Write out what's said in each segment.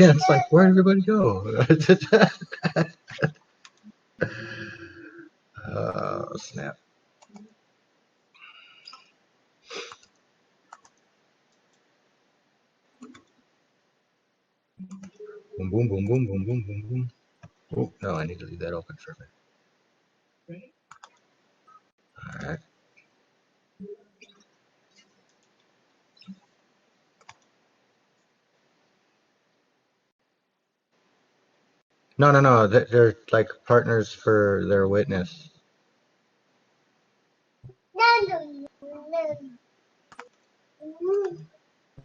again. It's like, where'd everybody go? Oh, snap. Boom, boom, boom, boom, boom, boom, boom, boom. Oh, no, I need to leave that open for a minute. All right. No. They're like partners for their witness.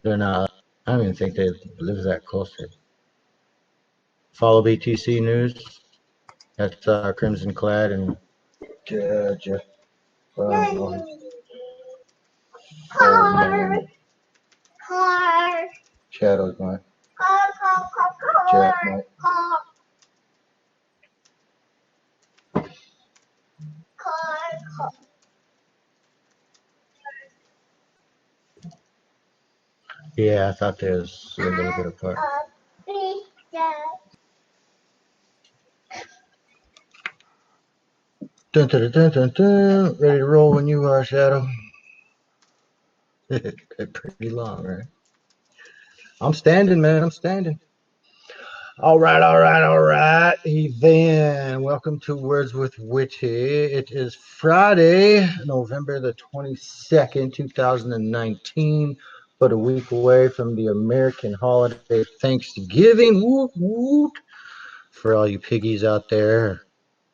They're not. I don't even think they live that close to. Follow BTC News. That's Crimson Clad and Jeff. Car. Shadow's mine. Jack, mine. Yeah, I thought there was a little bit apart. Dun, dun, dun, dun, dun. Ready to roll when you are, Shadow. Pretty long, right? I'm standing, man. I'm standing. All right. Then welcome to Words with Witty. It is Friday, November the 22nd, 2019, but a week away from the American holiday Thanksgiving. Woot, woot. For all you piggies out there,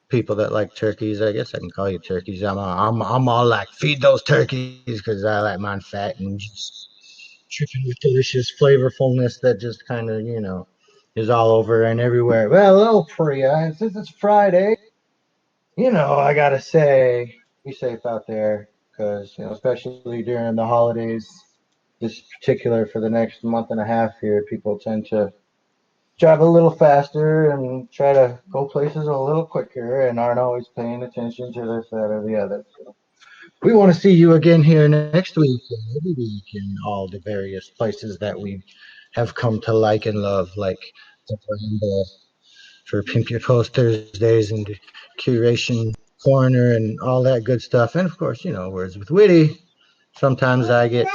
people that like turkeys, I guess I can call you turkeys. I'm all like, feed those turkeys because I like mine fat and just tripping with delicious flavorfulness that just kind of, is all over and everywhere. Well, hello, Priya. Since it's Friday, I got to say, be safe out there because, especially during the holidays, this particular for the next month and a half here, people tend to drive a little faster and try to go places a little quicker and aren't always paying attention to this, that, or the other. So we want to see you again here next week and every week in all the various places that we have come to like and love, like the brand for Pimp Your Post Thursdays and the Curation Corner and all that good stuff. And of course, Words with Witty. Sometimes I get,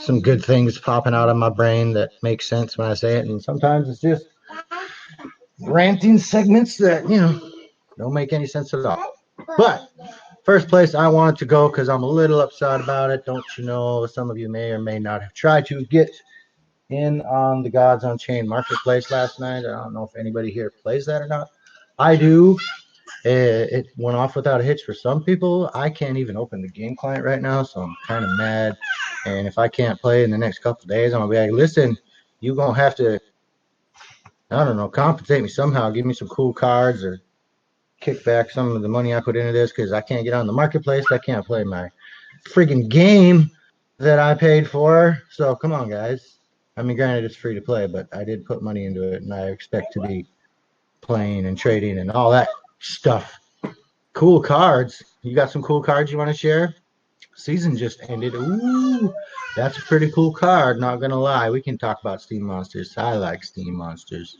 some good things popping out of my brain that make sense when I say it. And sometimes it's just ranting segments that, don't make any sense at all. But first place I wanted to go because I'm a little upset about it. Don't you know, some of you may or may not have tried to get in on the Gods Unchained Marketplace last night. I don't know if anybody here plays that or not. I do. It went off without a hitch for some people. I can't even open the game client right now, so I'm kind of mad. And if I can't play in the next couple of days, I'm going to be like, listen, you're going to have to, I don't know, compensate me somehow. Give me some cool cards or kick back some of the money I put into this because I can't get on the marketplace. I can't play my friggin' game that I paid for. So come on, guys. I mean, granted, it's free to play, but I did put money into it, and I expect to be playing and trading and all that stuff. Cool cards. You got some cool cards you want to share? Season just ended. Ooh, that's a pretty cool card. Not gonna lie. We can talk about Steam Monsters. I like Steam Monsters.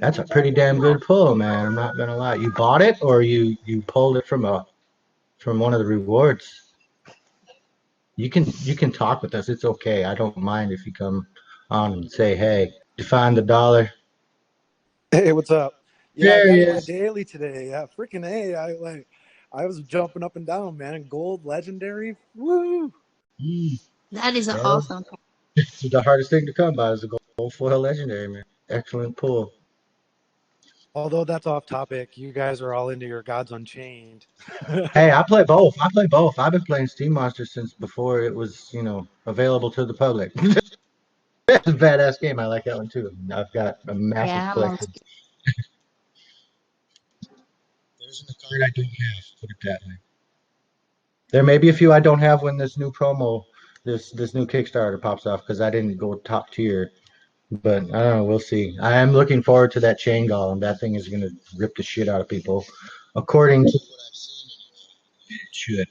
That's a pretty damn good pull, man. I'm not gonna lie. You bought it or you pulled it from one of the rewards? You can talk with us. It's okay. I don't mind if you come on and say, hey, define the dollar. Hey, what's up? Yeah, There I he got my is. daily today. Yeah, freaking A. I was jumping up and down, man. Gold legendary. Woo! That is an awesome card. It's the hardest thing to come by is a gold foil legendary, man. Excellent pull. Although that's off topic, you guys are all into your Gods Unchained. Hey, I play both. I've been playing Steam Monsters since before it was, available to the public. It's a badass game. I like that one too. I've got a massive collection. There isn't a card I don't have, put it that way. There may be a few I don't have when this new promo, this new Kickstarter pops off because I didn't go top tier. But I don't know. We'll see. I am looking forward to that chain golem. That thing is going to rip the shit out of people. According to what I've seen, it should.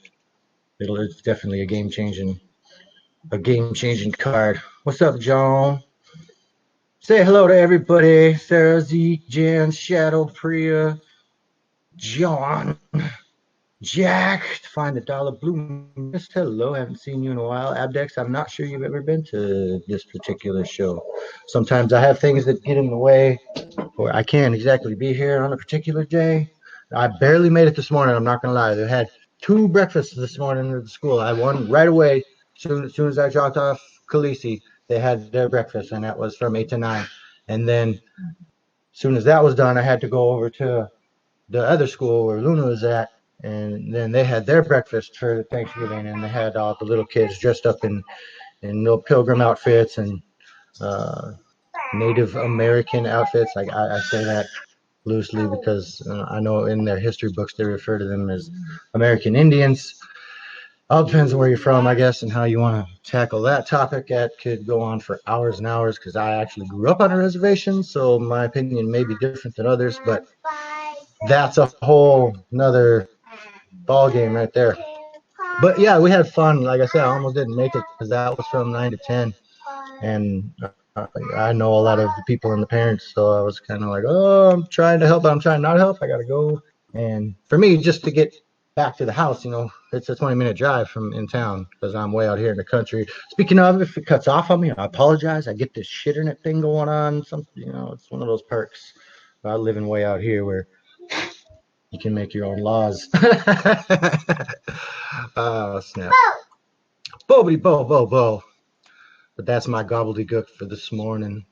It's definitely a game changing a game-changing card. What's up, John? Say hello to everybody. Sarah, Zeke, Jan, Shadow, Priya, John, Jack. Find the dollar blue. Hello, haven't seen you in a while. Abdex, I'm not sure you've ever been to this particular show. Sometimes I have things that get in the way, or I can't exactly be here on a particular day. I barely made it this morning. I'm not gonna lie. They had two breakfasts this morning at the school. I won right away. Soon as I dropped off Khaleesi, they had their breakfast, and that was from 8 to 9. And then, soon as that was done, I had to go over to the other school where Luna was at, and then they had their breakfast for Thanksgiving, and they had all the little kids dressed up in little pilgrim outfits and uh, Native American outfits. Like I say that loosely because I know in their history books they refer to them as American Indians. All depends on where you're from, I guess, and how you want to tackle that topic. That could go on for hours and hours because I actually grew up on a reservation, so my opinion may be different than others, but that's a whole another ball game right there. But yeah, we had fun. Like I said, I almost didn't make it because that was from 9 to 10, and I know a lot of the people and the parents, so I was kind of like, oh, I'm trying to help, but I'm trying not to help. I gotta go, and for me, just to get back to the house, it's a 20-minute drive from in town because I'm way out here in the country. Speaking of, if it cuts off on me, I apologize. I get this shit internet thing going on. It's one of those perks. I live in way out here where you can make your own laws. Oh, snap. Bobbity bo bo bo. But that's my gobbledygook for this morning.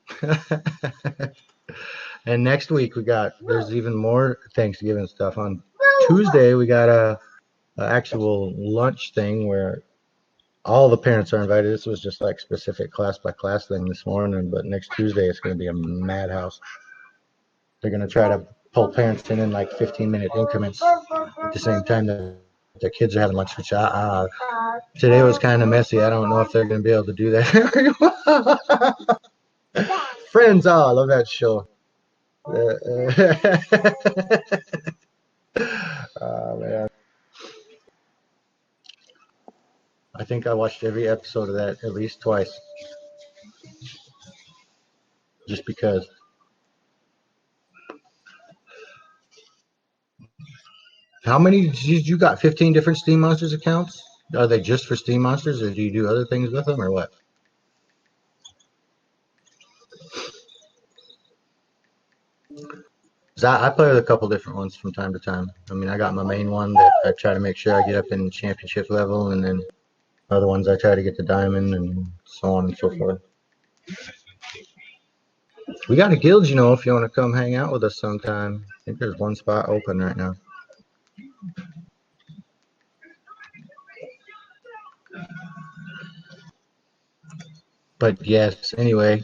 And next week there's even more Thanksgiving stuff. On Tuesday, we got a actual lunch thing where all the parents are invited. This was just like specific class by class thing this morning, but next Tuesday it's going to be a madhouse. They're going to try to pull parents in like 15-minute increments at the same time that their kids are having lunch, which today was kind of messy. I don't know if they're going to be able to do that. Friends, I love that show. Man. I think I watched every episode of that at least twice, just because. How many did you got? 15 different Steam Monsters accounts? Are they just for Steam Monsters, or do you do other things with them, or what? 'Cause I play with a couple different ones from time to time. I mean, I got my main one that I try to make sure I get up in championship level, and then other ones I try to get to diamond, and so on and so forth. We got a guild, if you want to come hang out with us sometime. I think there's one spot open right now. But yes, anyway.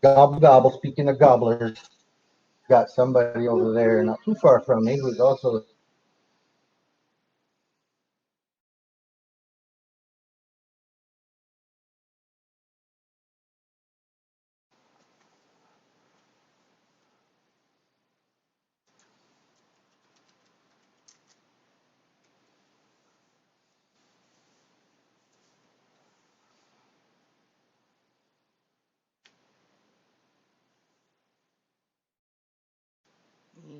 Gobble gobble, speaking of gobblers, got somebody over there not too far from me who's also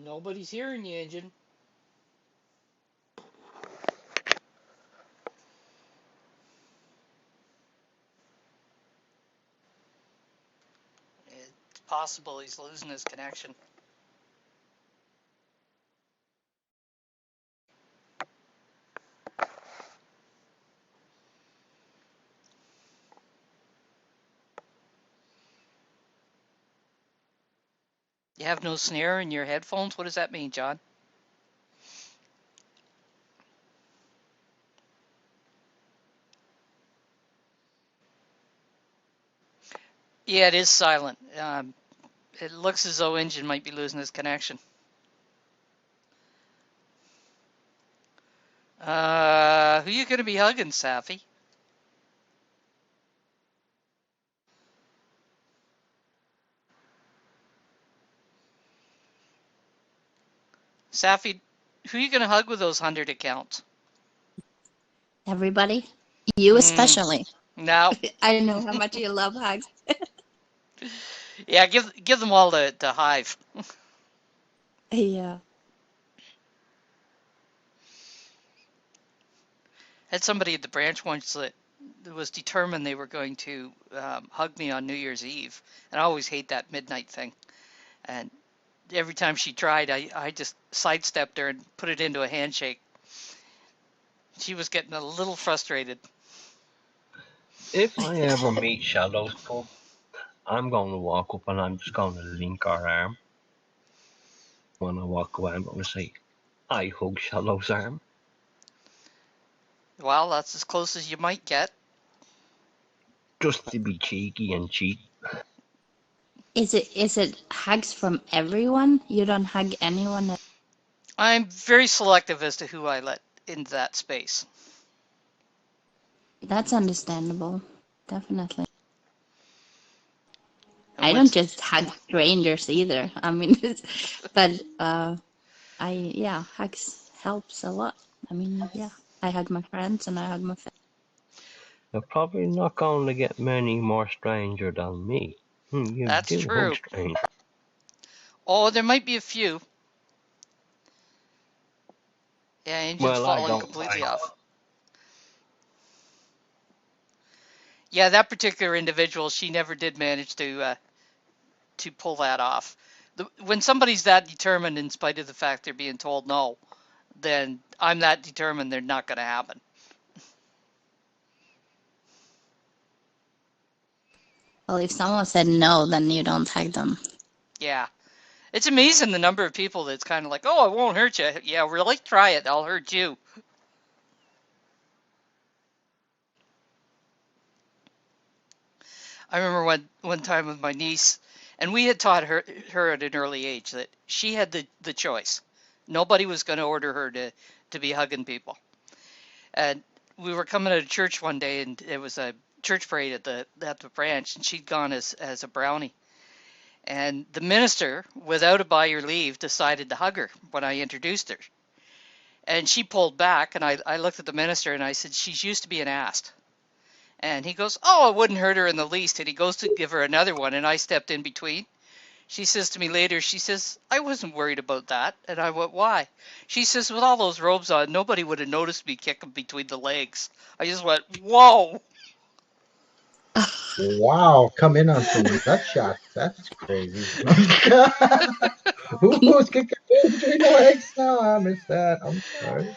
Nobody's hearing you, Engine. It's possible he's losing his connection. You have no snare in your headphones? What does that mean, John? Yeah, it is silent. It looks as though Engine might be losing his connection. Who you gonna be hugging, Safi? Safi, who you gonna hug with those 100 accounts? Everybody, you especially. No. I know how much you love hugs. Yeah, give them all the hive. Yeah. Had somebody at the branch once that was determined they were going to hug me on New Year's Eve, and I always hate that midnight thing. And every time she tried, I just sidestepped her and put it into a handshake. She was getting a little frustrated. If I ever meet Shadow's pup, I'm going to walk up and I'm just going to link our arm. When I walk away, I'm going to say, I hug Shadow's arm. Well, that's as close as you might get. Just to be cheeky and cheat. Is it hugs from everyone? You don't hug anyone? I'm very selective as to who I let into that space. That's understandable. Definitely. And I when don't just hug strangers either. I mean, but hugs helps a lot. I mean, yeah, I hug my friends and I hug my family. You're probably not going to get many more stranger than me. You that's do hug true. strange. Oh, there might be a few. Yeah, Angel's Well, I fallen don't. completely off. Yeah, that particular individual, she never did manage to pull that off. When somebody's that determined, in spite of the fact they're being told no, then I'm that determined they're not going to happen. Well, if someone said no, then you don't hug them. Yeah. It's amazing the number of people that's kind of like, oh, I won't hurt you. Yeah, really? Try it. I'll hurt you. I remember one time with my niece, and we had taught her at an early age that she had the choice. Nobody was going to order her to be hugging people. And we were coming out of church one day, and it was a church parade at the branch, and she'd gone as a brownie. And the minister, without a by your leave, decided to hug her when I introduced her. And she pulled back, and I looked at the minister and I said, she's used to being asked. And he goes, oh, it wouldn't hurt her in the least. And he goes to give her another one, and I stepped in between. She says to me later, she says, I wasn't worried about that. And I went, why? She says, with all those robes on, nobody would have noticed me kicking between the legs. I just went, whoa. Wow, come in on some nut shots. That's crazy. Who was kicking between the legs? No, I missed that. I'm sorry.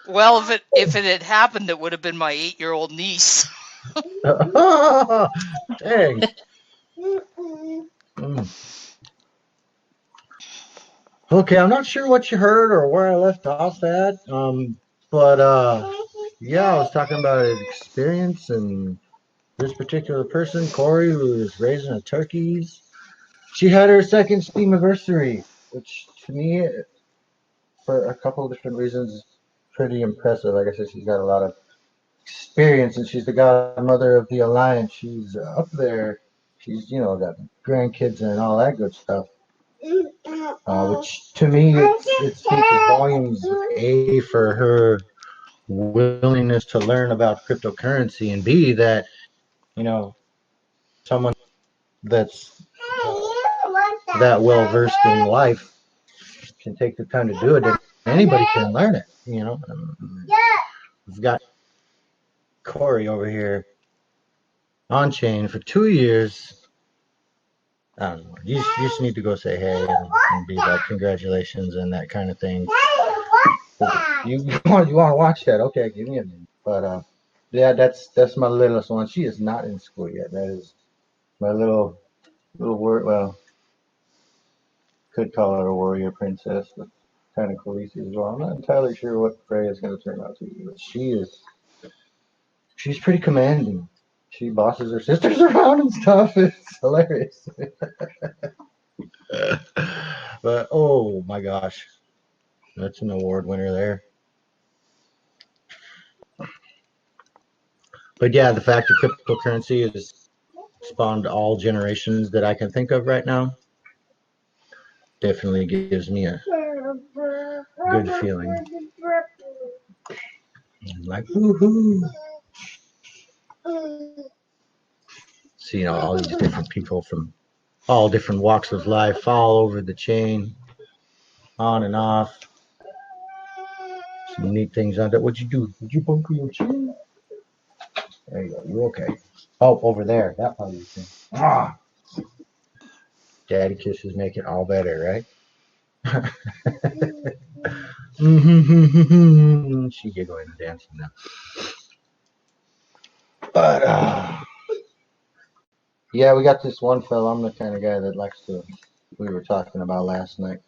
Well, if it had happened, it would have been my 8-year-old niece. Dang. Mm. Okay, I'm not sure what you heard or where I left off at. But yeah, I was talking about an experience and this particular person, Corey, who was raising a turkeys. She had her second Steamiversary, which to me, for a couple of different reasons, is pretty impressive. Like I said, she's got a lot of experience, and she's the godmother of the alliance. She's up there. She's got grandkids and all that good stuff. Which to me, it speaks volumes. A, for her willingness to learn about cryptocurrency, and B, that someone that's that well versed in life can take the time to do it. And anybody can learn it. We've got Corey over here on chain for 2 years. I don't know. You just need to go say hey and be like congratulations and that kind of thing. You want to watch that? Okay, give me a minute. But yeah, that's my littlest one. She is not in school yet. That is my little word. Well, could call her a warrior princess, but kind of Khaleesi as well. I'm not entirely sure what Freya is going to turn out to be, but she's pretty commanding. She bosses her sisters around and stuff. It's hilarious. But oh my gosh, that's an award winner there. But yeah, the fact that cryptocurrency has spawned all generations that I can think of right now definitely gives me a good feeling. I'm like, woohoo. See, all these different people from all different walks of life, all over the chain, on and off. Some neat things on that. What'd you do? Did you bunker your chain? There you go. You okay? Oh, over there. That part of your chain. Ah, daddy kisses make it all better, right? She giggling and dancing now. But yeah, we got this one fellow. I'm the kind of guy that likes to. We were talking about last night.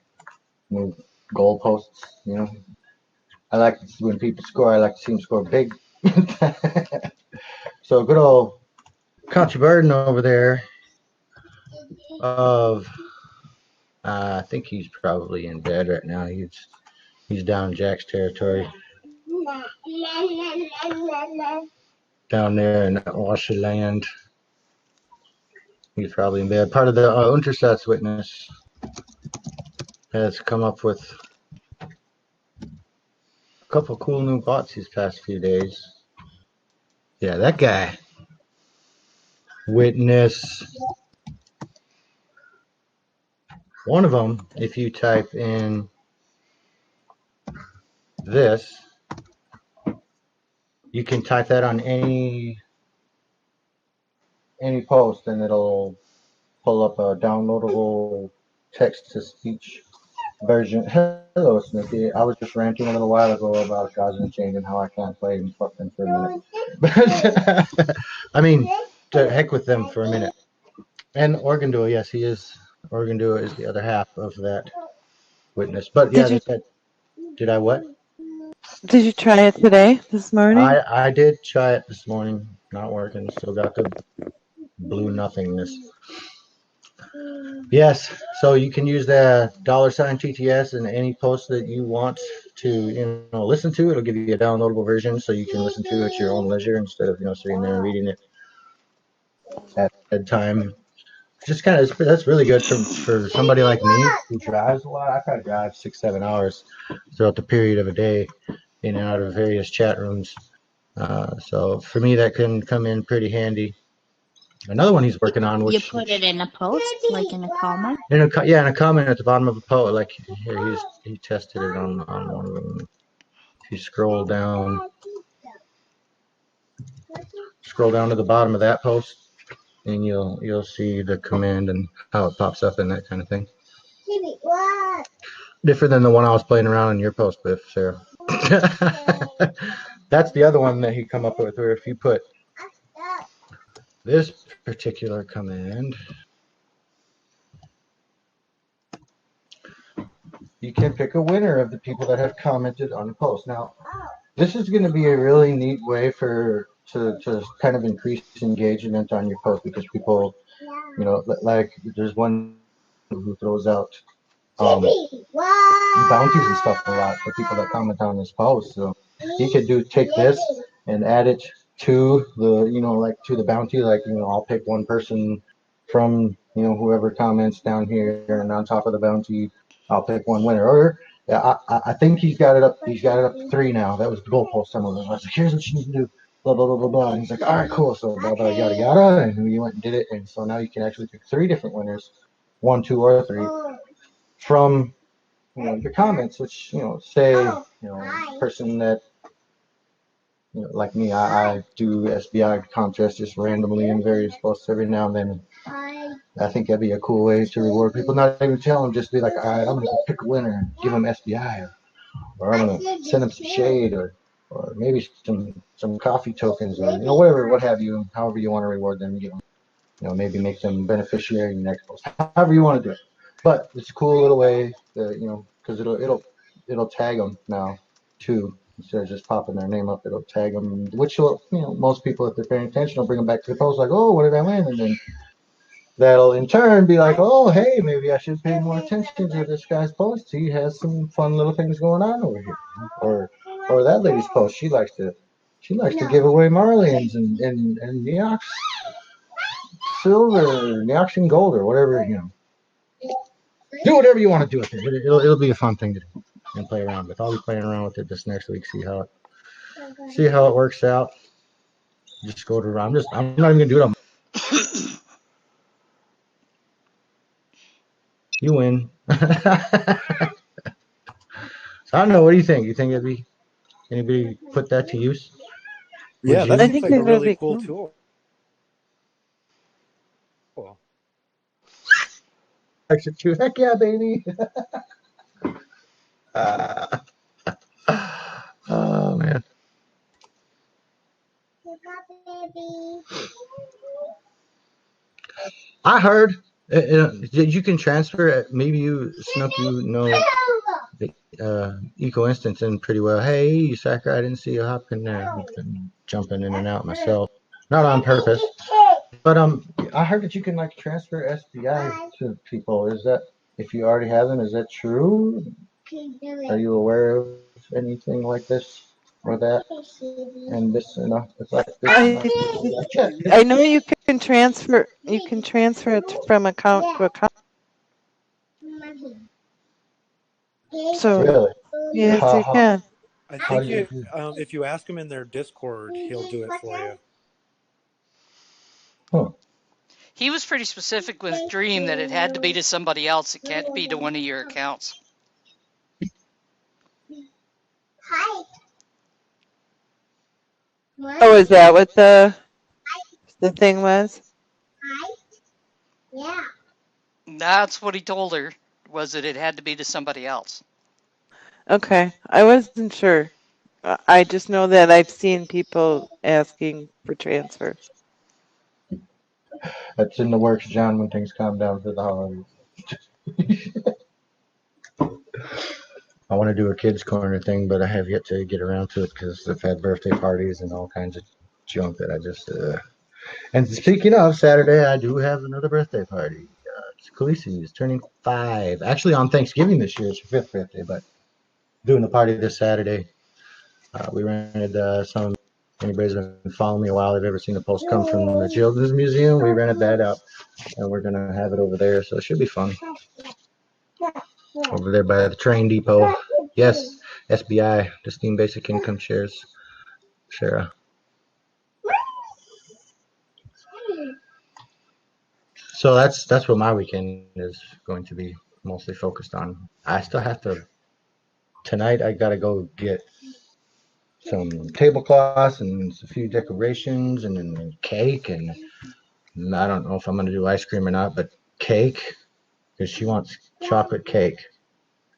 Move goalposts. I like when people score. I like to see them score big. So good old Country Burden over there. Of I think he's probably in bed right now. He's down Jack's territory. Down there in Washerland. He's probably in bed. Part of the Untersatz witness has come up with a couple cool new bots these past few days. Yeah, that guy. Witness. One of them, if you type in this, you can type that on any post and it'll pull up a downloadable text-to-speech version. Hello, Snippy. I was just ranting a little while ago about Gods and Chain and how I can't play and fuck them for a minute. But I mean, to heck with them for a minute. And Organ Duo, yes, he is. Organ Duo is the other half of that witness. But yeah, they said, did I what? Did you try it today, this morning? I did try it this morning. Not working. Still got the blue nothingness. Yes, so you can use the $TTS in any post that you want to, listen to. It'll give you a downloadable version so you can listen to it at your own leisure instead of, sitting there and reading it at bedtime. Just kind of, that's really good for somebody like me who drives a lot. I probably drive 6-7 hours throughout the period of a day in and out of various chat rooms. So for me, that can come in pretty handy. Another one he's working on, which you put it in a post, like in a comment. In a comment at the bottom of a post, like here he tested it on one of them. If you scroll down to the bottom of that post, and you'll see the command and how it pops up and that kind of thing. Different than the one I was playing around in your post, Biff, Sarah. That's the other one that he come up with, where if you put this particular command, you can pick a winner of the people that have commented on the post. Now, this is going to be a really neat way to kind of increase engagement on your post, because people, like there's one who throws out bounties and stuff a lot for people that comment on this post. So he could take this and add it to the, to the bounty. Like, I'll pick one person from, whoever comments down here, and on top of the bounty, I'll pick one winner. Or I think he's got it up. He's got it up to 3 now. That was the goalpost. Some of them. I was like, here's what you need to do. Blah blah blah blah blah. And he's like, all right, cool. So blah blah yada yada. And we went and did it. And so now you can actually pick 3 different winners, 1, 2, or 3 from your comments. Which say person that like me, I do SBI contests just randomly in various posts every now and then. I think that'd be a cool way to reward people. Not even tell them, just be like, all right, I'm gonna pick a winner and give them SBI, or I'm gonna send them some shade, or maybe some coffee tokens, or whatever, what have you. However you want to reward them, maybe make them beneficiary in the next post. However you want to do it. But it's a cool little way, because it'll tag them now too. Instead of just popping their name up, it'll tag them, which will, most people, if they're paying attention, will bring them back to the post like, oh, what did I win? And then that'll in turn be like, oh, hey, maybe I should pay more attention to this guy's post. He has some fun little things going on over here. Or that lady's post. She likes to give away Marlians and Neox Silver, Neox Gold, or whatever, Do whatever you want to do with it. It'll be a fun thing to do and play around with. I'll be playing around with it this next week, see how See how it works out. Just go to. I'm not even gonna do it on. You win. So I don't know. What do you think? You think anybody put that to use? Yeah, Would that I you? seems think like a it would really be cool cool. tool. Execute. Heck yeah, baby. Oh man. I heard that you can transfer it. Maybe you know the eco instance in pretty well. Hey, Sacker, I didn't see you hopping there. I've been jumping in and out myself, not on purpose. But I heard that you can like transfer SBI to people. Is that if you already have them? Is that true? Are you aware of anything like this or that? And this, it's like this. I know you can transfer it from account to account. So Really? yes, How, you how, can. I how think do you you, do? if you ask him in their Discord, he'll do it for you. Huh. He was pretty specific with Dream that it had to be to somebody else. It can't be to one of your accounts. Oh, is that what the thing was? That's what he told her, was that it had to be to somebody else. Okay, I wasn't sure. I just know that I've seen people asking for transfers. That's in the works, John, when things calm down for the holidays. I want to do a kids' corner thing, but I have yet to get around to it because I've had birthday parties and all kinds of junk that I just. And speaking of Saturday, I do have another birthday party. It's Khaleesi is turning 5. Actually, on Thanksgiving this year, it's her 5th birthday, but doing the party this Saturday. We rented some. Anybody's been following me a while, they've ever seen a post come from the Children's Museum. We rented that out, and we're gonna have it over there, so it should be fun. Over there by the train depot. Yes, SBI, the Steam Basic Income Shares. Sarah. So that's what my weekend is going to be mostly focused on. I still have to tonight. I gotta go get some tablecloths and a few decorations and then cake and I don't know if I'm gonna do ice cream or not, but cake because she wants chocolate cake.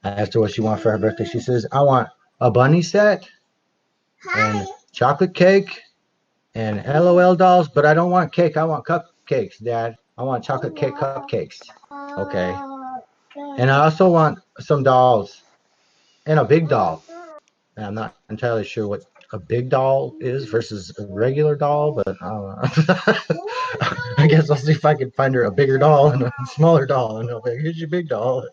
I asked her what she wants for her birthday. She says I want a bunny set and chocolate cake and LOL dolls, but I don't want cake. I want cupcakes, Dad. I want chocolate cake cupcakes. Okay. And I also want some dolls and a big doll. And I'm not entirely sure what a big doll is versus a regular doll, but I guess I'll see if I can find her a bigger doll and a smaller doll. And I'll be like, here's your big doll.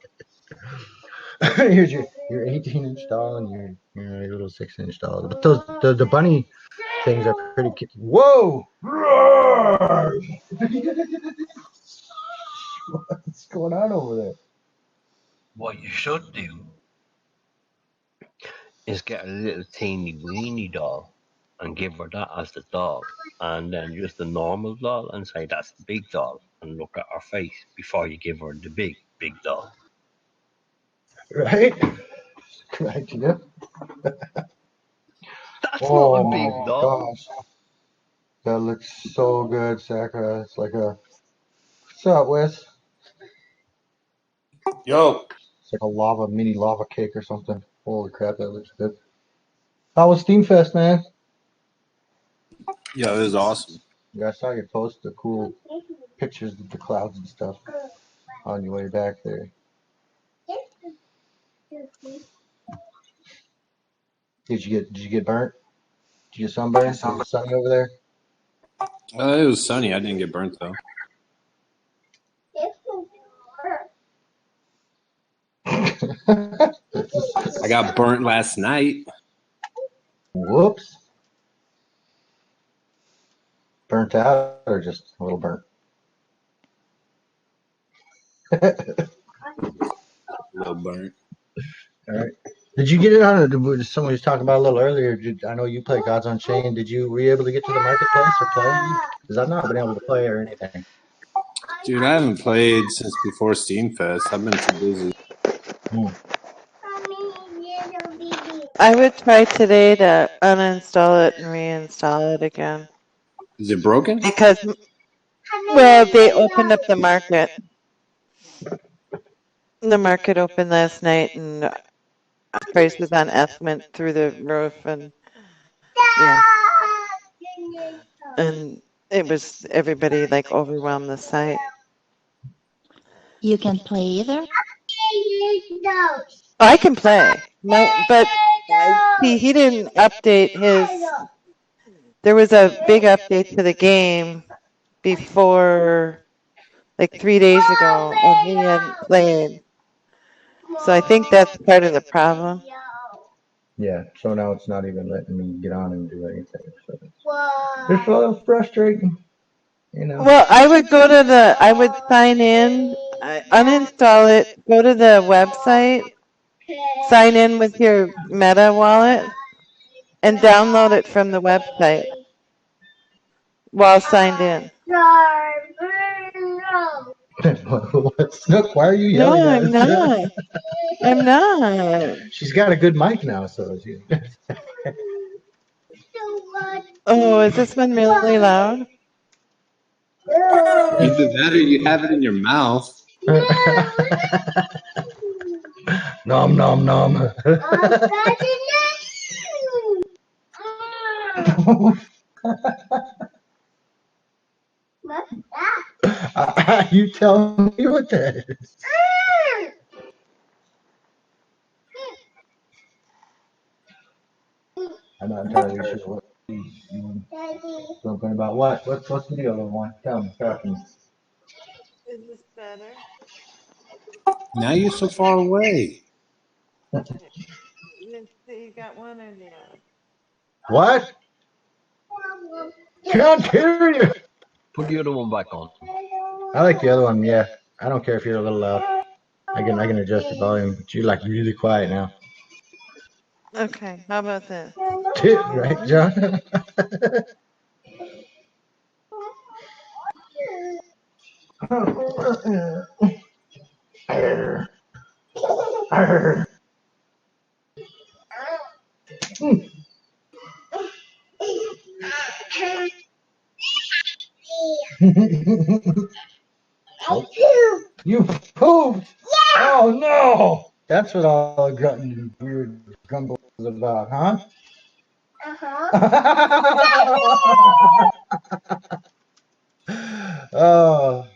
Here's your 18-inch doll and your little 6-inch doll. But the bunny things are pretty cute. Whoa! What's going on over there? What you should do is get a little teeny weeny doll and give her that as the doll, and then just a normal doll and say that's the big doll, and look at her face before you give her the big doll. Right? Right, yeah. That's not Oh a my big doll. gosh. That looks so good, Sakura. It's like what's up, Wes? Yo, It's like a mini lava cake or something. Holy crap, that looks good. How was Steam Fest, man? yeah, it was awesome. Yeah, I saw you post the cool pictures of the clouds and stuff on your way back there. Did you get burnt? Did you get sunburned? Was it sunny over there? It was sunny. I didn't get burnt though. I got burnt last night. Whoops. Burnt out or just a little burnt? A little burnt. All right. Did you get it on? Someone was talking about a little earlier. I know you play Gods Unchained. Were you able to get to the marketplace or play? Because I've not been able to play or anything. Dude, I haven't played since before Steam Fest. I've been too busy. Hmm. I would try today to uninstall it and reinstall it again. Is it broken? Because, well, they opened up the market. The market opened last night and prices on S went through the roof and yeah. And it was everybody like overwhelmed the site. You can play either? I can play, but see, he didn't update his. There was a big update to the game before, like 3 days ago, and he hadn't played. So I think that's part of the problem. Yeah, so now it's not even letting me get on and do anything. So it's a little frustrating, you know. Well, I would sign in, uninstall it, go to the website, sign in with your Meta wallet, and download it from the website while signed in. What, Snook? Why are you No, yelling at I'm us? not. I'm not. She's got a good mic now, so she. Oh, is this one really loud? Either that or you have it in your mouth. Nom nom nom. You tell me what that is. I'm not entirely sure what something about what. What's the deal, little one? Tell me, talk to me. Is this better? Now you're so far away. You got one or the other? What? Can't hear you. Put the other one back on. I like the other one. Yeah, I don't care if you're a little loud. I can adjust the volume, but you're like really quiet now. Okay, how about this? Right, John? You pooped! Oh no! That's what all the grunting and weird grumble is about, huh? Oh,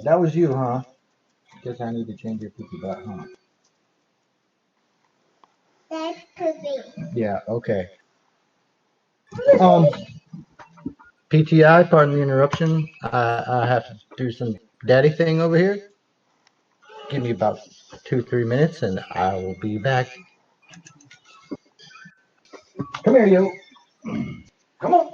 that was you, huh? Guess I need to change your poopy butt, huh? Yeah, okay. Um, PTI, pardon the interruption. I have to do some daddy thing over here. Give me about 2, 3 minutes and I will be back. Come here, you. Come on.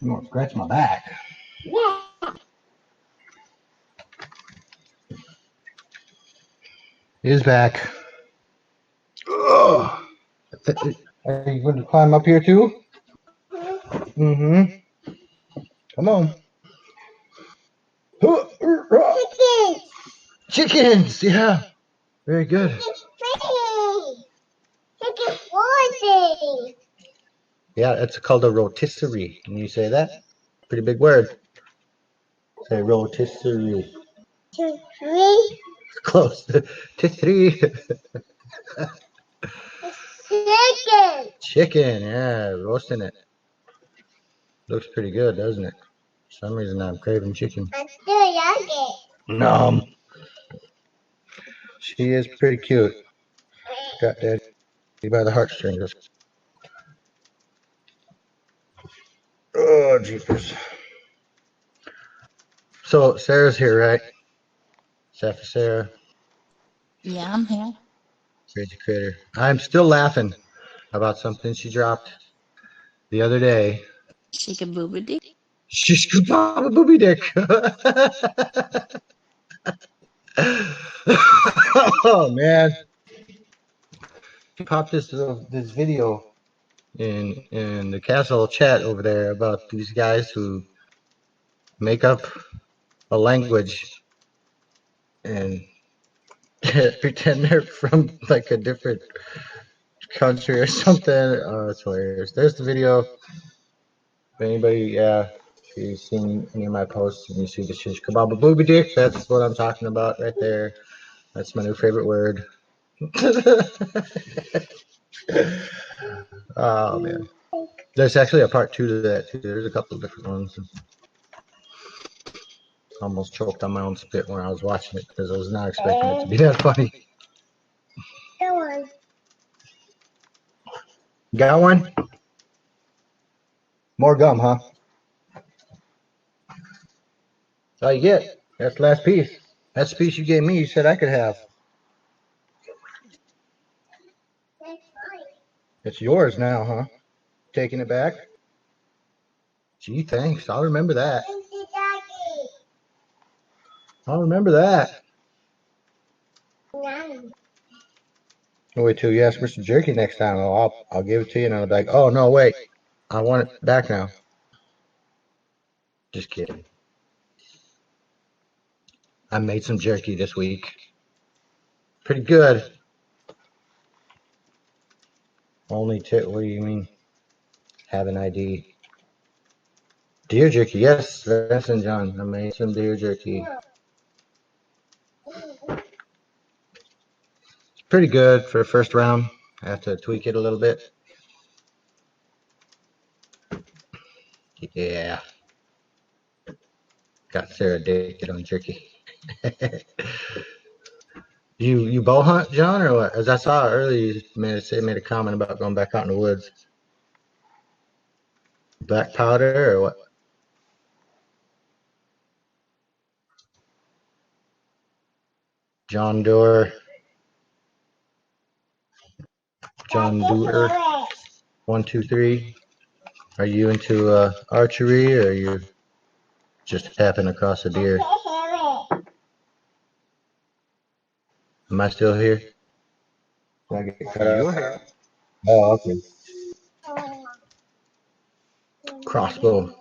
You want to scratch my back? His back. Ugh. Are you going to climb up here too? Mm-hmm. Come on. Chickens. Yeah. Very good. Yeah, it's called a rotisserie. Can you say that? Pretty big word. Say rotisserie. Close. Three. Chicken. Yeah, roasting it. Looks pretty good, doesn't it? For some reason I'm craving chicken. Nom. She is pretty cute. Got daddy by the heartstrings. Oh, jeepers. So Sarah's here, right? Safa Sarah, Yeah, I'm here. crazy critter. I'm still laughing about something she dropped the other day. Shake a booby dick. She scooped up a booby dick. Oh man. She popped this video in the castle chat over there about these guys who make up a language and pretend they're from like a different country or something. Oh, it's hilarious. There's the video. If anybody, if you've seen any of my posts and you see the shish kebab booby dick, that's what I'm talking about right there. That's my new favorite word. Oh man. There's actually a part 2 to that too. There's a couple of different ones. Almost choked on my own spit when I was watching it because I was not expecting it to be that funny. Got one? More gum, huh? That's all you get. That's the last piece. That's the piece you gave me. You said I could have. It's yours now, huh? Taking it back? Gee, thanks. I'll remember that. I'll remember that. Oh, wait till you ask for some jerky next time. I'll give it to you, and I'll be like, oh no, wait, I want it back now. Just kidding. I made some jerky this week. Pretty good. Only what do you mean? Have an ID. Deer jerky, yes, Vance and John. I made some deer jerky. Pretty good for the first round. I have to tweak it a little bit. Yeah. Got Sarah addicted on jerky. You bow hunt, John, or what? As I saw earlier, you made a comment about going back out in the woods. Black powder or what? John Doerr. John Doerr. 123. Are you into archery, or are you just tapping across a deer? Am I still here? Did I get cut You're off? here. Oh, okay. Crossbow.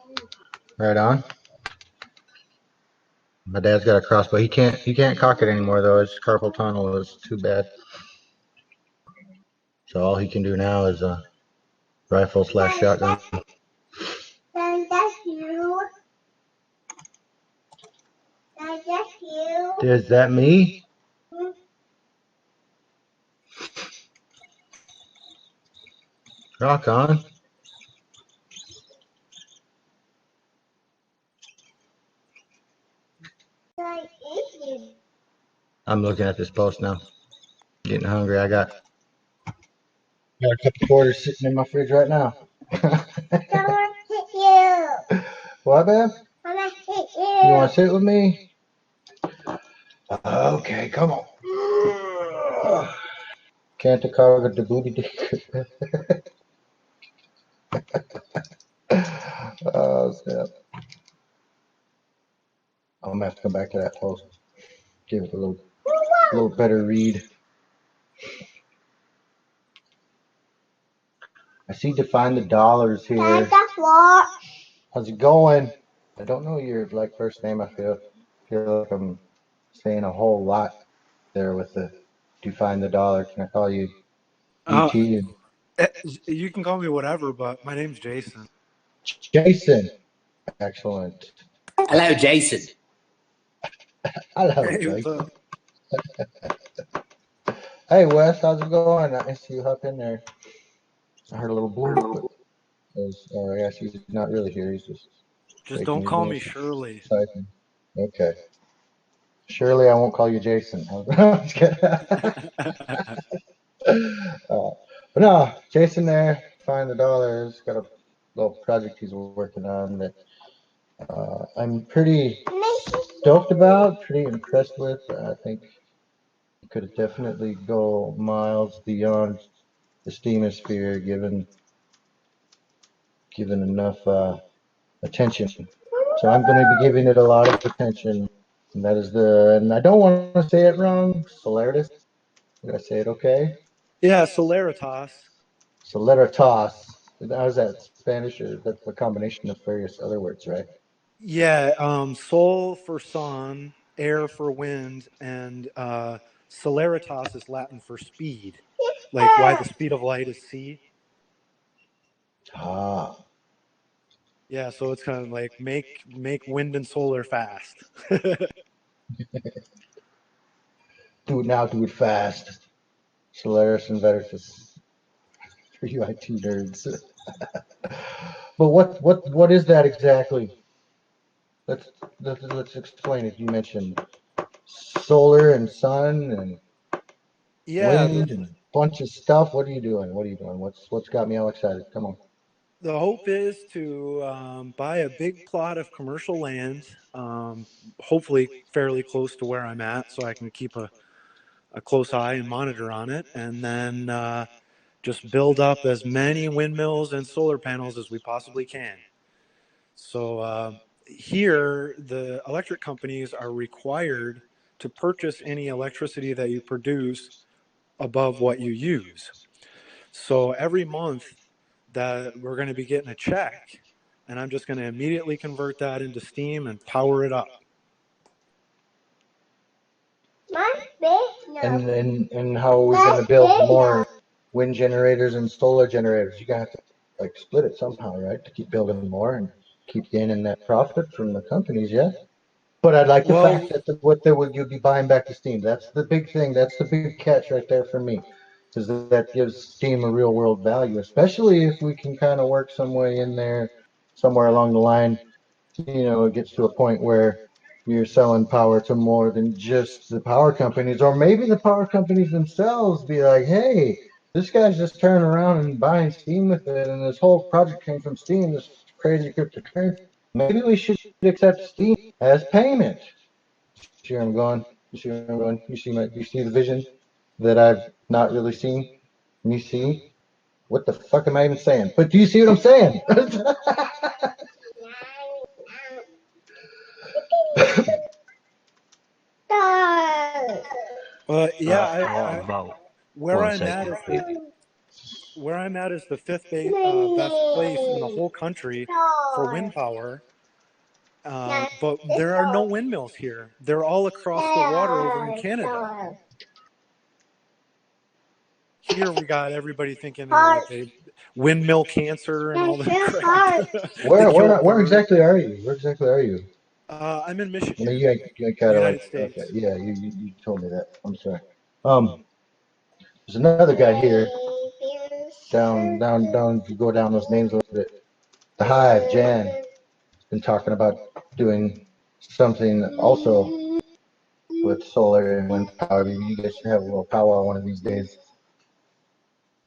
Right on. My dad's got a crossbow. He can't cock it anymore though. His carpal tunnel is too bad. So all he can do now is a rifle / shotgun. Is that me? Rock on. I'm looking at this post now. Getting hungry. I got a couple quarters sitting in my fridge right now. What, babe? You want to sit with me? Okay, come on. Can't the cargo the booty dick? Oh, snap. I'm gonna have to come back to that post. Give it a little better read. I see Define the Dollars here. How's it going? I don't know your first name. I feel like I'm saying a whole lot there with the Define the Dollar. Can I call you Uh, DT? you can call me whatever, but my name's Jason. Jason. Excellent. Hello, Jason. Hello, Hey, what's Jason. up? Hey, Wes, how's it going? I see you hop in there. I heard a little bloop, but I guess he's not really here. He's just Don't his call me little Shirley. typing. Okay. Surely I won't call you Jason. I'm just kidding. But no, Jason there, Find the Dollars, got a little project he's working on that I'm pretty stoked about, pretty impressed with. I think it could definitely go miles beyond the steamosphere given enough attention. So I'm going to be giving it a lot of attention. And and I don't want to say it wrong, Solaritas. Did I say it okay? Yeah, Solaritas. Solaritas. How's that Spanish or that's a combination of various other words, right? Yeah, sol for sun, air for wind, and Solaritas is Latin for speed. Like why the speed of light is c. Ah. Yeah, so it's kind of like make wind and solar fast. Do it now, do it fast. Solaris and Veritas. For you IT nerds. But what is that exactly? Let's explain it. You mentioned solar and sun and Yeah, wind and a bunch of stuff. What are you doing? What are you doing? What's got me all excited? Come on. the hope is to buy a big plot of commercial land, hopefully fairly close to where I'm at, so I can keep a close eye and monitor on it, and then just build up as many windmills and solar panels as we possibly can. So here, the electric companies are required to purchase any electricity that you produce above what you use. So every month that we're going to be getting a check, and I'm just going to immediately convert that into steam and power it up. And how are we going to build more wind generators and solar generators? You got to split it somehow, right? To keep building more and keep gaining that profit from the companies, yeah. But I like the Well, fact that you'd be buying back the steam. That's the big thing. That's the big catch right there for me, is that gives steam a real world value, especially if we can kind of work some way in there, somewhere along the line. It gets to a point where you're selling power to more than just the power companies, or maybe the power companies themselves be like, hey, this guy's just turning around and buying steam with it, and this whole project came from steam, this crazy cryptocurrency. Maybe we should accept steam as payment. See where I'm going? You see where I'm going? You see the vision that I've not really seen? And you see? What the fuck am I even saying? But do you see what I'm saying? yeah, What about where one I'm at second, is baby? the fifth best place in the whole country for wind power. But there are no windmills here. They're all across the water over in Canada. Here we got everybody thinking like they windmill cancer and all that crap. They kill Where birds. exactly are you? Where exactly are you? I'm in I mean, Michigan, you kind of United okay, States. yeah, you told me that. I'm sorry. There's another guy here down. If you go down those names a little bit, the Hive, Jan, been talking about doing something also with solar and wind power. Maybe you guys should have a little power one of these days.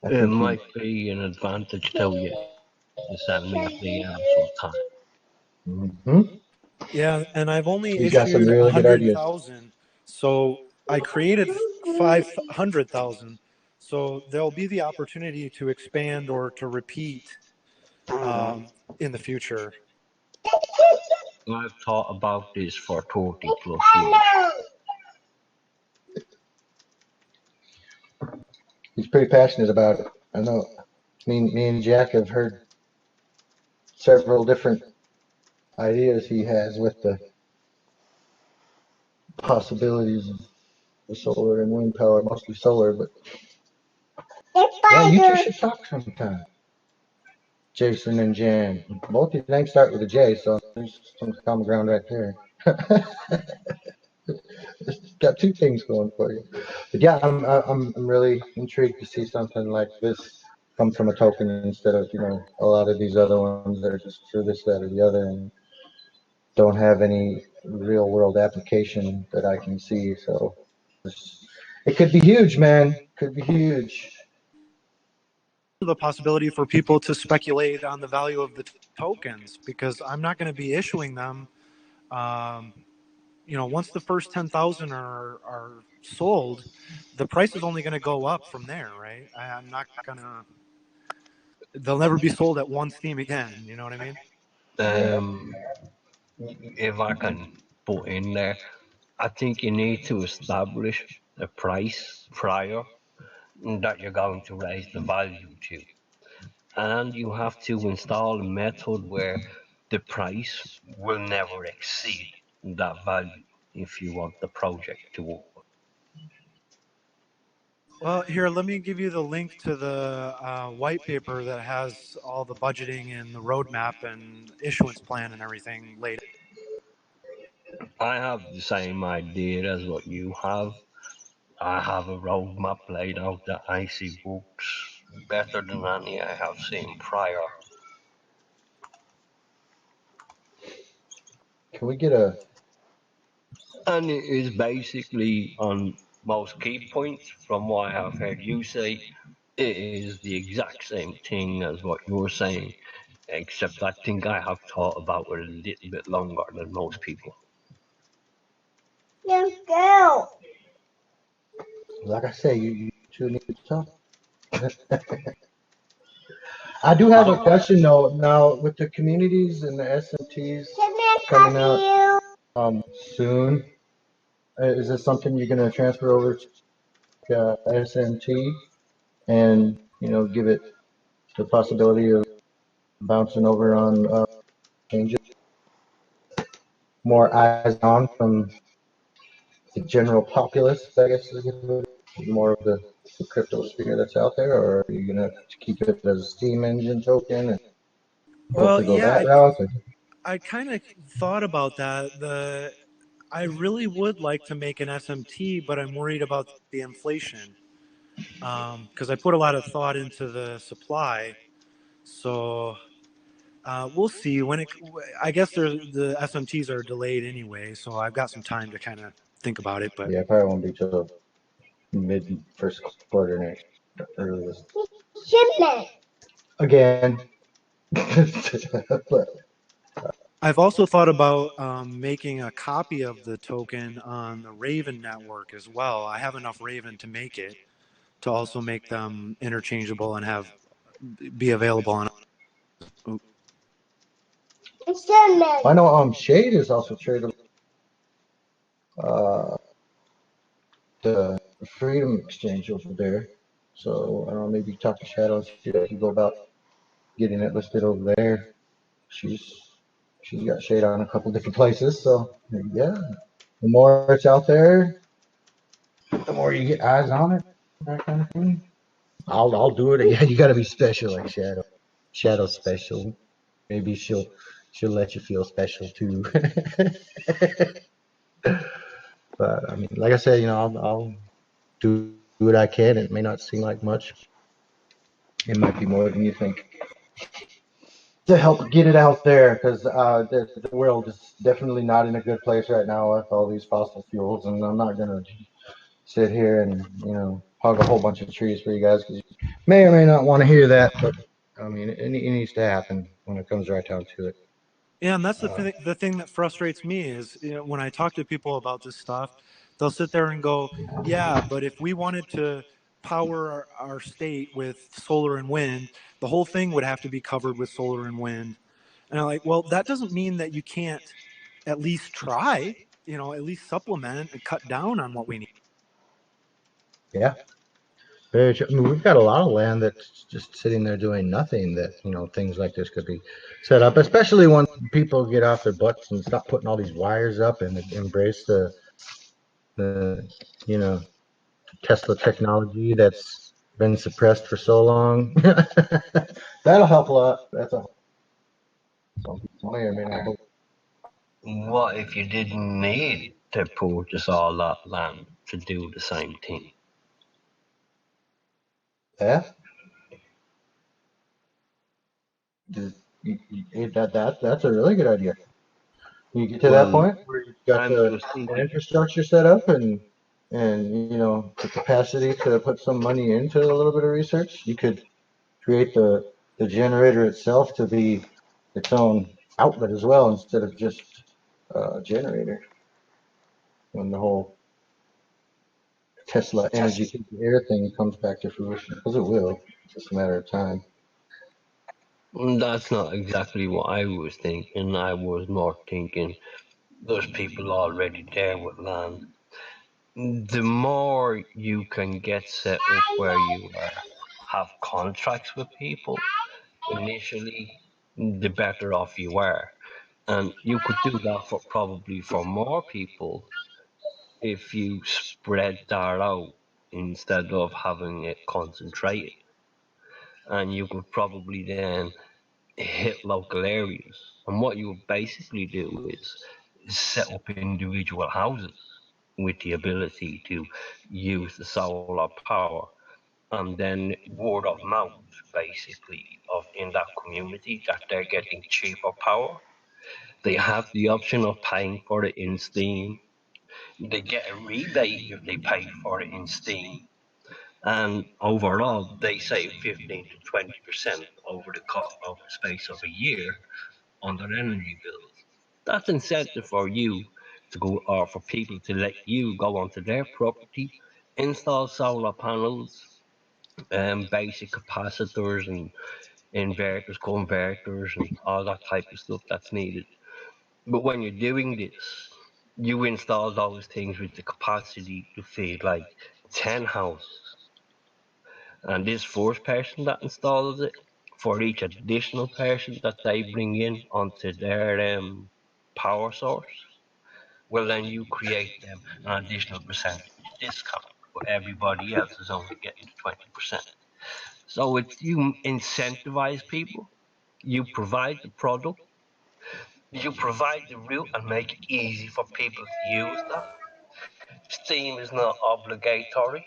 I It think might be an advantage to you to send me a DM sometime. Hmm. Yeah, and I've only He's got some issued really good ideas. 100,000, so I created 500,000. So there'll be the opportunity to expand or to repeat in the future. I've thought about this for 30 plus years. He's pretty passionate about it. I know. Me and Jack have heard several different ideas he has with the possibilities of the solar and wind power, mostly solar, but yeah, you two should talk sometime. Jason and Jan. Both your names start with a J, so there's some common ground right there. Got two things going for you. But yeah, I'm really intrigued to see something like this come from a token instead of a lot of these other ones that are just for this, that, or the other, and don't have any real world application that I can see. So it could be huge, man. Could be huge. The possibility for people to speculate on the value of the tokens because I'm not going to be issuing them. Um, once the first 10,000 are sold, the price is only going to go up from there, right? I'm not going to. They'll never be sold at one Steam again. You know what I mean? Um, if I can put in there, I think you need to establish a price prior that you're going to raise the value to. And you have to install a method where the price will never exceed that value if you want the project to work. Well, here, let me give you the link to the white paper that has all the budgeting and the roadmap and issuance plan and everything laid out. I have the same idea as what you have. I have a roadmap laid out that I see works better than any I have seen prior. Can we get a? And it is basically on most key points from what I have heard you say, it is the exact same thing as what you're saying, except I think I have thought about it a little bit longer than most people. Like I say, you two need to talk. I do have a question though. Now with the communities and the SMTs coming out soon, is this something you're going to transfer over to SMT and give it the possibility of bouncing over on changes, more eyes on from the general populace, I guess is a good word, more of the crypto sphere that's out there, or are you going to keep it as a Steam engine token and Well, hopefully go yeah, that route? I kind of thought about that. I really would like to make an SMT, but I'm worried about the inflation because I put a lot of thought into the supply. So we'll see when it. I guess the SMTs are delayed anyway, so I've got some time to kind of think about it. But Yeah, probably won't be till mid first quarter next earliest. Again. But I've also thought about making a copy of the token on the Raven network as well. I have enough Raven to make it to also make them interchangeable and be available on. I know Shade is also tradable. Uh, the Freedom Exchange over there. So I don't know, maybe talk to Shadow and see how you go about getting it listed over there. She's she's got Shade on a couple different places. So yeah, the more it's out there, the more you get eyes on it. That kind of thing. I'll do it. Yeah, you got to be special like Shadow. Shadow's special. Maybe she'll let you feel special too. But I mean, like I said, I'll do what I can. It may not seem like much. It might be more than you think to help get it out there because the world is definitely not in a good place right now with all these fossil fuels. And I'm not gonna sit here and hug a whole bunch of trees for you guys because you may or may not want to hear that. But I mean, it needs to happen when it comes right down to it. Yeah, and that's the thing that frustrates me is, when I talk to people about this stuff, they'll sit there and go, "Yeah, but if we wanted to power our state with solar and wind, the whole thing would have to be covered with solar and wind." And I'm like, "Well, that doesn't mean that you can't at least try, at least supplement and cut down on what we need." Yeah. Very true. I mean, we've got a lot of land that's just sitting there doing nothing that, things like this could be set up, especially when people get off their butts and stop putting all these wires up and embrace the you know, Tesla technology that's been suppressed for so long. That'll help a lot. That's a some people may or may not. What if you didn't need to purchase all that land to do the same thing? Yeah. That's a really good idea. You get to that Well, point where you've got I'm the just thinking, infrastructure set up and the capacity to put some money into a little bit of research. You could create the generator itself to be its own outlet as well instead of just a generator. When the whole Tesla energy to the air thing comes back to fruition, because it will. It's just a matter of time. that's not exactly what I was thinking. I was more thinking there's people already there with land. The more you can get set up where you have contracts with people initially, the better off you are. And you could do that for probably for more people if you spread that out instead of having it concentrated. And you could probably then hit local areas. And what you would basically do is set up individual houses with the ability to use the solar power, and then word of mouth basically of in that community that they're getting cheaper power. They have the option of paying for it in Steam. They get a rebate if they pay for it in Steam. And overall, they save 15 to 20% over the space of a year on their energy bills. That's incentive for you to go, or for people to let you go onto their property, install solar panels, basic capacitors and inverters, converters, and all that type of stuff that's needed. But when you're doing this, you install those things with the capacity to feed like 10 houses. And this fourth person that installs it, for each additional person that they bring in onto their power source, well, then you create them an additional percentage discount, but everybody else is only getting the 20%. So it's you incentivize people, you provide the product, you provide the route and make it easy for people to use that. Steam is not obligatory.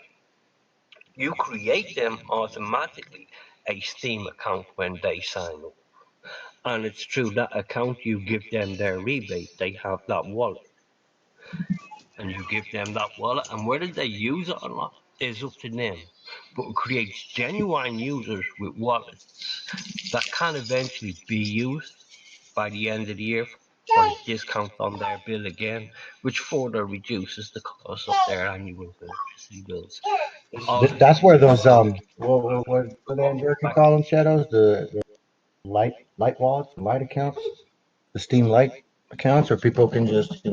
You create them automatically a Steam account when they sign up. And it's through that account you give them their rebate. They have that wallet. And you give them that wallet, and whether they use it or not is up to them. But it creates genuine users with wallets that can eventually be used by the end of the year for the discount on their bill again, which further reduces the cost of their annual electricity bills. It also That's gives where them those something what the American call them, Shadows, the light wallets, light accounts, the Steam Light accounts, where people can just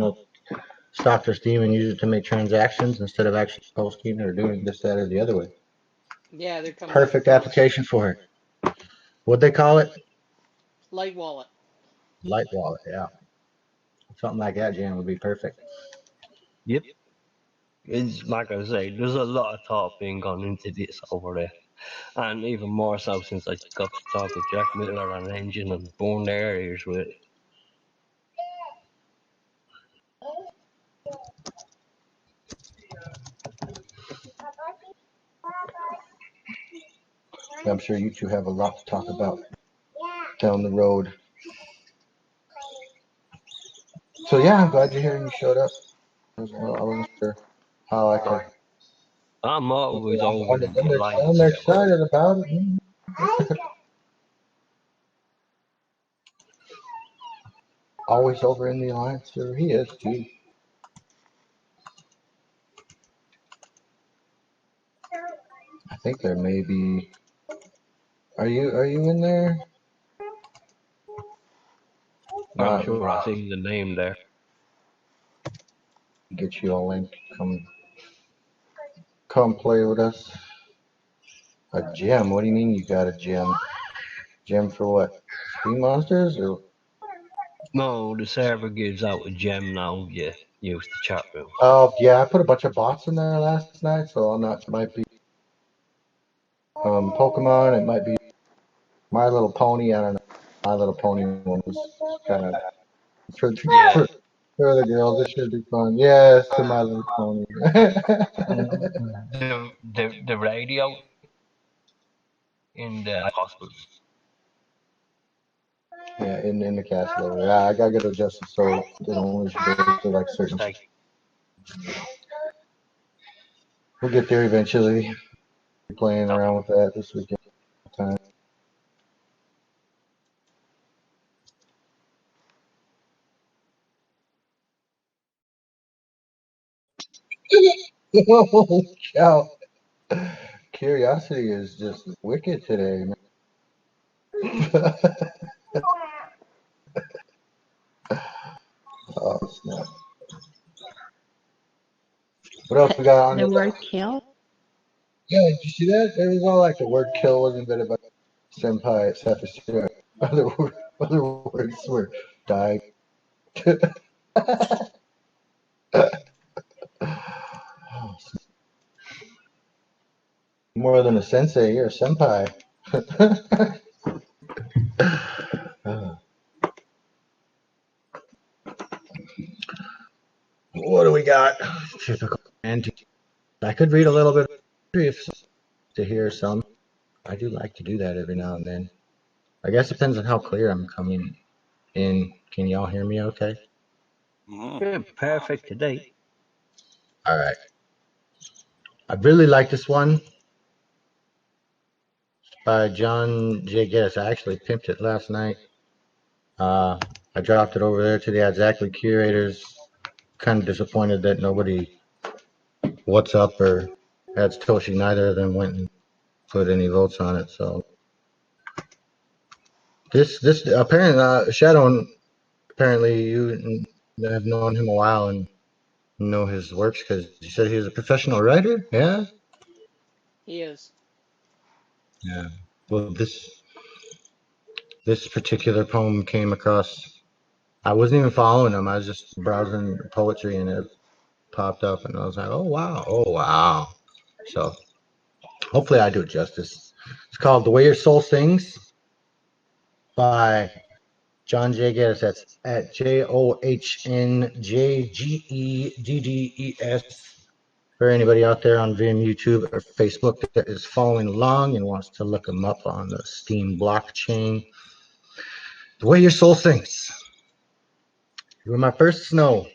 stock their Steam and use it to make transactions instead of actually posting or doing this, that, or the other way. Yeah, they're coming up with Perfect those. application for it. What'd they call it? Light wallet. Light wallet. Yeah, something like that, Jan, would be perfect. Yep. It's like I say, there's a lot of thought being gone into this over there. And even more so since I got to talk with Jack Miller on Engine and burned their ears with it. I'm sure you two have a lot to talk about down the road. So yeah, I'm glad you're here and you showed up. I wasn't sure how I could. I'm always I'm, overly polite, I'm so excited about it. always over in the Alliance server? He is too. I think there may be. Are you in there? I'm Not sure I Rob. seen the name there. Get you a link. Come play with us. A gem? What do you mean you got a gem? Gem for what? Speed monsters or? No, the server gives out a gem now. You use the chat room. Oh yeah, I put a bunch of bots in there last night, so I'm not. It might be Pokemon. It might be My Little Pony. I don't know. My Little Pony one was kind of for, Yeah. for for the girls. It should be fun. Yes, to My Little Pony. The radio in the hospitals. Yeah, in the castle. Yeah, I gotta get adjusted so they don't lose days for like certain. It's like, We'll get there eventually. Playing around with that this weekend. Time. Oh cow! Curiosity is just wicked today, man. Oh snap! What else we got on The the? word kill? Yeah, did you see that? It was all like the word "kill" wasn't bit about senpai at Satisfactory. Other words were die. More than a sensei, you're a senpai. What do we got? Typical anti. I could read a little bit of if to hear some. I do like to do that every now and then. I guess it depends on how clear I'm coming in. Can y'all hear me okay? yeah, perfect today. All right. I really like this one by John J. Geddes. I actually pimped it last night. I dropped it over there to the Exactly curators. Kind of disappointed that nobody What's Up or That's Toshi, neither of them went and put any votes on it. So this apparently Shadow, apparently you have known him a while and know his works because you said he was a professional writer. Yeah. He is. Yeah. Well, this particular poem came across. I wasn't even following him. I was just browsing poetry and it popped up and I was like, oh wow. So hopefully I do it justice. It's called The Way Your Soul Sings by John J. Geddes. That's at JOHNJGEDDES. For anybody out there on Vim, YouTube, or Facebook that is following along and wants to look them up on the Steam blockchain. The Way Your Soul Sings. You were my first snow,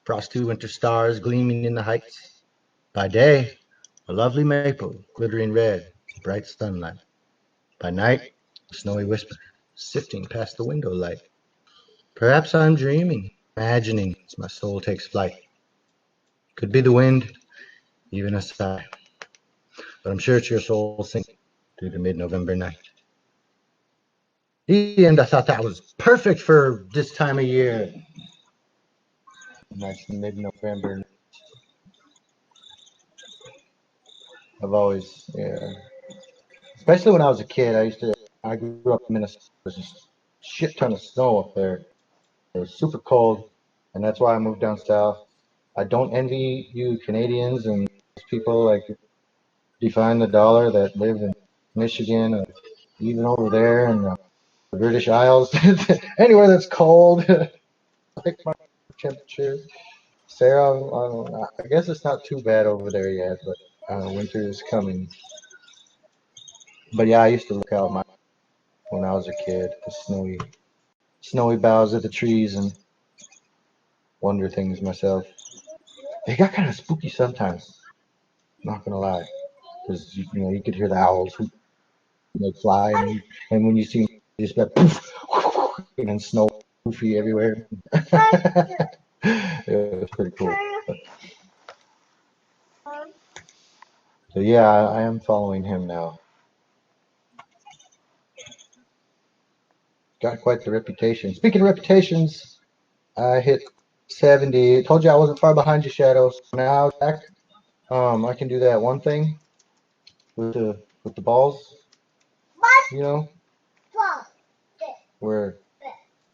frosty winter stars gleaming in the heights. By day, a lovely maple, glittering red, bright sunlight. By night, a snowy whisper, sifting past the window light. Perhaps I'm dreaming, imagining as my soul takes flight. Could be the wind, even a sigh. But I'm sure it's your soul singing through the mid-November night. The end, I thought that was perfect for this time of year. Nice mid-November. I've always, yeah. Especially when I was a kid, I grew up in Minnesota. There's a shit ton of snow up there. It was super cold, and that's why I moved down south. I don't envy you Canadians and people like define the dollar that live in Michigan or even over there in the British Isles. Anywhere that's cold, like my temperature. Sarah, I guess it's not too bad over there yet, but winter is coming. But yeah, I used to look out when I was a kid, the snowy boughs of the trees and wonder things myself. They got kind of spooky sometimes. Not gonna lie, because you could hear the owls who fly, and when you see them, you just like poof, and then snow goofy everywhere. It was pretty cool. So yeah, I am following him now. Got quite the reputation. Speaking of reputations, I hit 70. Told you I wasn't far behind you, Shadow. So now, Jack, I can do that one thing with the balls. You know, where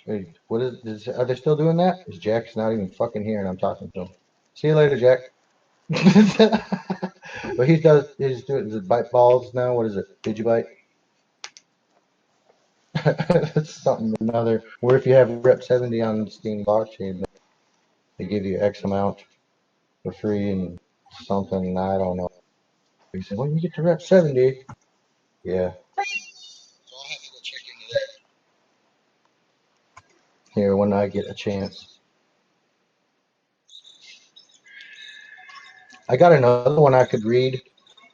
hey, what are they still doing that? Is Jack's not even fucking here and I'm talking to him. See you later, Jack. But he's doing does it bite balls now? What is it? Did you bite? That's something another where if you have rep 70 on Steam blockchain, they give you X amount for free and something, I don't know. He said, when you get to rep 70, yeah. So I'll have to go check into that here when I get a chance. I got another one I could read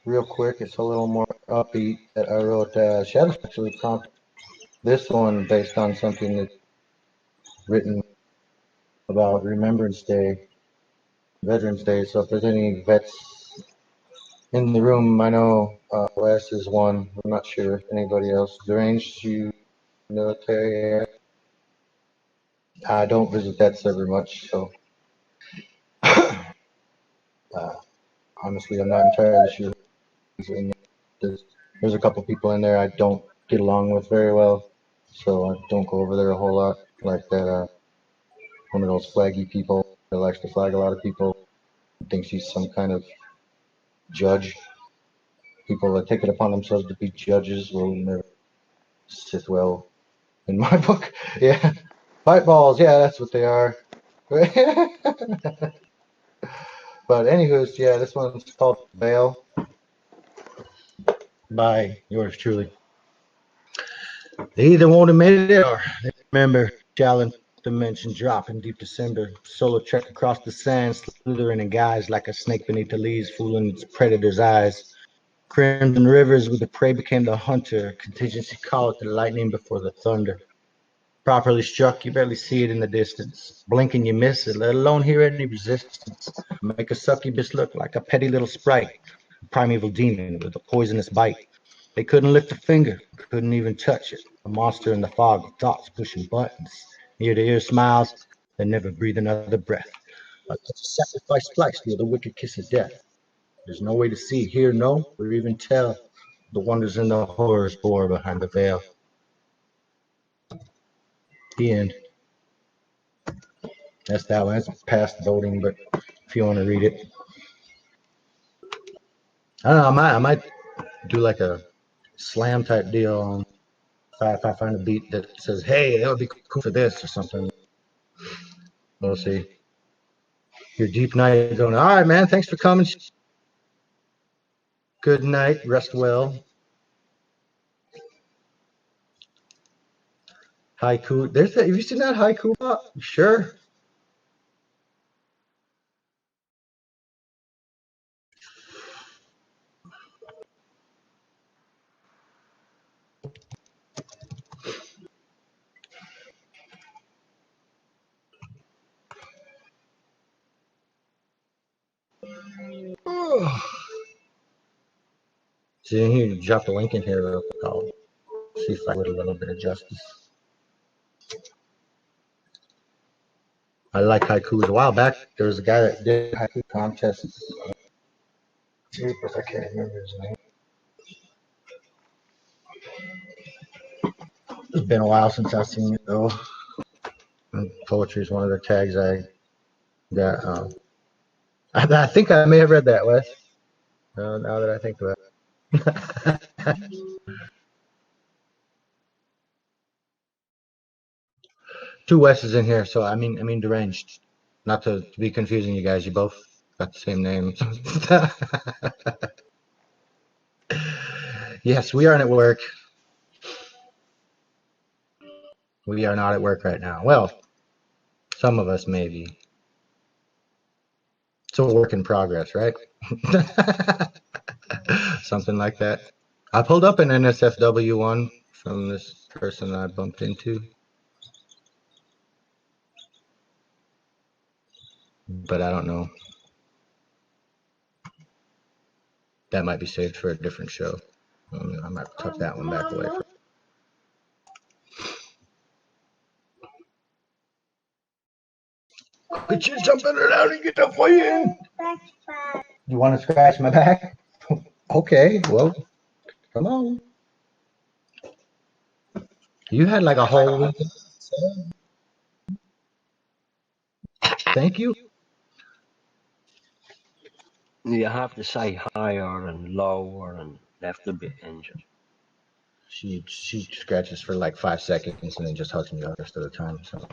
real quick. It's a little more upbeat that I wrote. Shadows actually prompted this one based on something that's written about Remembrance Day, Veterans Day. So if there's any vets in the room, I know Wes is one. I'm not sure if anybody else. Deranged, you military? I don't visit that server much, so honestly, I'm not entirely sure. There's a couple people in there I don't get along with very well, so I don't go over there a whole lot. Like that, one of those flaggy people that likes to flag a lot of people, thinks he's some kind of judge. People that take it upon themselves to be judges will never sit well in my book. Yeah, fight balls. Yeah, that's what they are. But anywho's, yeah, this one's called Veil by yours truly. They either won't admit it or they remember challenge dimension drop in deep December. Solo trek across the sand, slithering in guise like a snake beneath the leaves, fooling its predator's eyes. Crimson rivers where the prey became the hunter. Contingency call it the lightning before the thunder. Properly struck, you barely see it in the distance. Blinking, you miss it, let alone hear any resistance. Make a succubus look like a petty little sprite, a primeval demon with a poisonous bite. They couldn't lift a finger, couldn't even touch it. A monster in the fog of thoughts pushing buttons. Ear-to-ear smiles, they never breathe another breath. Like a sacrifice spliced with a wicked kiss of death. There's no way to see, hear, know, or even tell the wonders and the horrors bore behind the veil. The end. That's that one. That's past voting, but if you want to read it, I don't know. I might do like a slam type deal on if I find a beat that says, "Hey, that would be cool for this" or something. We'll see. Your deep night going. All right, man. Thanks for coming. Good night. Rest well. Haiku. There's that. Have you seen that haiku bot? Sure. See, you drop the link in here real quick. I'll see if I do a little bit of justice. I like haikus. A while back, there was a guy that did haiku contests. I can't remember his name. It's been a while since I've seen it, though. And poetry is one of the tags I got. I think I may have read that, Wes. Now that I think about it. Two Wes's in here, so I mean deranged. Not to be confusing you guys. You both got the same name. Yes, we aren't at work. We are not at work right now. Well, some of us maybe. It's a work in progress, right? Something like that. I pulled up an NSFW one from this person I bumped into. but I don't know. That might be saved for a different show. I might tuck that one back away. Quit you jumping around and get up in. You want to scratch my back? Okay, well, come on. You had like a whole week. Thank you. You have to say higher and lower and left a bit injured. She scratches for like 5 seconds and then just hugs me the rest of the time. So.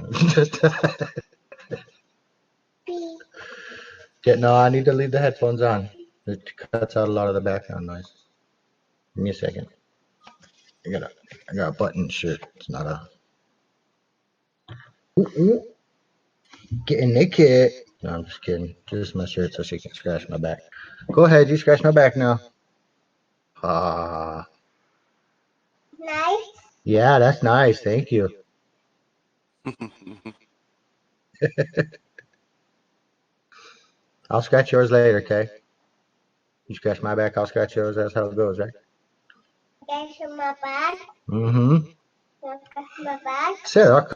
Yeah, no, I need to leave the headphones on. It cuts out a lot of the background noise. Give me a second. I got a button shirt. It's not a. Ooh. Getting naked. No, I'm just kidding. Just my shirt so she can scratch my back. Go ahead, you scratch my back now. Nice. Yeah, that's nice. Thank you. I'll scratch yours later, okay? You scratch my back, I'll scratch yours. That's how it goes, right? Scratch my back? Mm-hmm. Scratch my back? Sarah.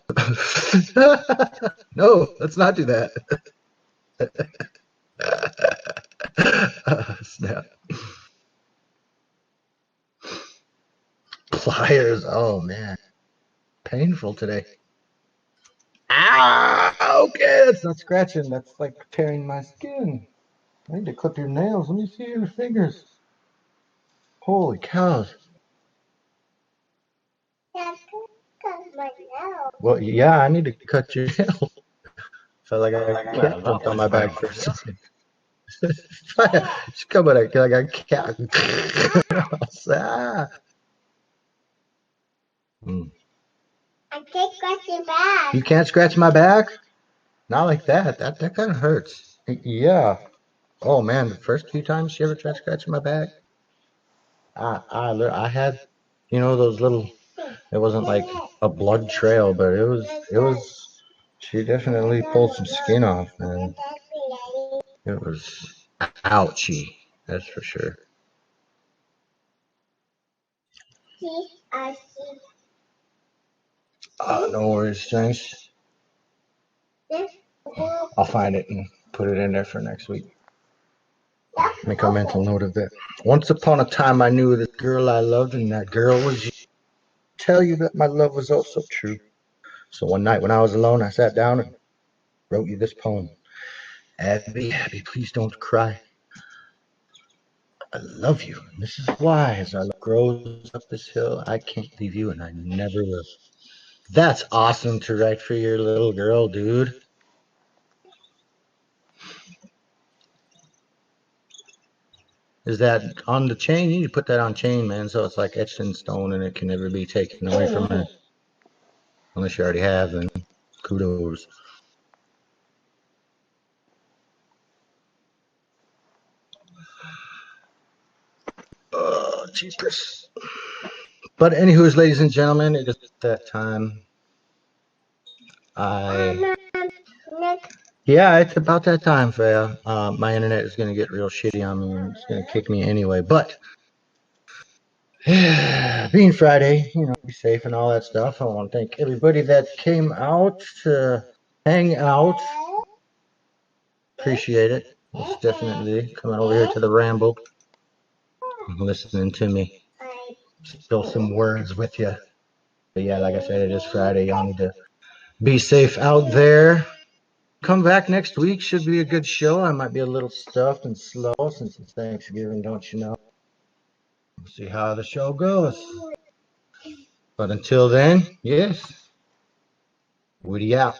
No, let's not do that. Snap. Pliers. Oh, man. Painful today. Ah, okay. That's not scratching. That's like tearing my skin. I need to clip your nails. Let me see your fingers. Holy cows. Well, yeah, I need to cut your nail. Felt like a Well, cat that jumped on was my back very for a clear. second. She's coming like a cat. Ah. I can't scratch your back. You can't scratch my back? Not like that. That kind of hurts. Yeah. Oh man, the first few times she ever tried scratching my back, I had, those little. It wasn't like a blood trail, but it was. She definitely pulled some skin off, man. It was ouchy, that's for sure. No worries, James. I'll find it and put it in there for next week. Make a mental note of it. Once upon a time, I knew this girl I loved, and that girl was you. Tell you that my love was also true. So one night when I was alone, I sat down and wrote you this poem. Abby, Abby, please don't cry. I love you. And this is why, as our love grows up this hill, I can't leave you, and I never will. That's awesome to write for your little girl, dude. Is that on the chain? You need to put that on chain, man, so it's like etched in stone and it can never be taken away from it. Unless you already have, then kudos. Jeepers. But anywho's, ladies and gentlemen, it is that time. Yeah, it's about that time, Freya. My internet is going to get real shitty on me and it's going to kick me anyway. But being Friday, be safe and all that stuff. I want to thank everybody that came out to hang out. Appreciate it. Most definitely coming over here to the ramble, listening to me spill some words with you. But yeah, like I said, it is Friday. Y'all need to be safe out there. Come back next week. Should be a good show. I might be a little stuffed and slow since it's Thanksgiving, don't you know? We'll see how the show goes. But until then, yes. Witty out.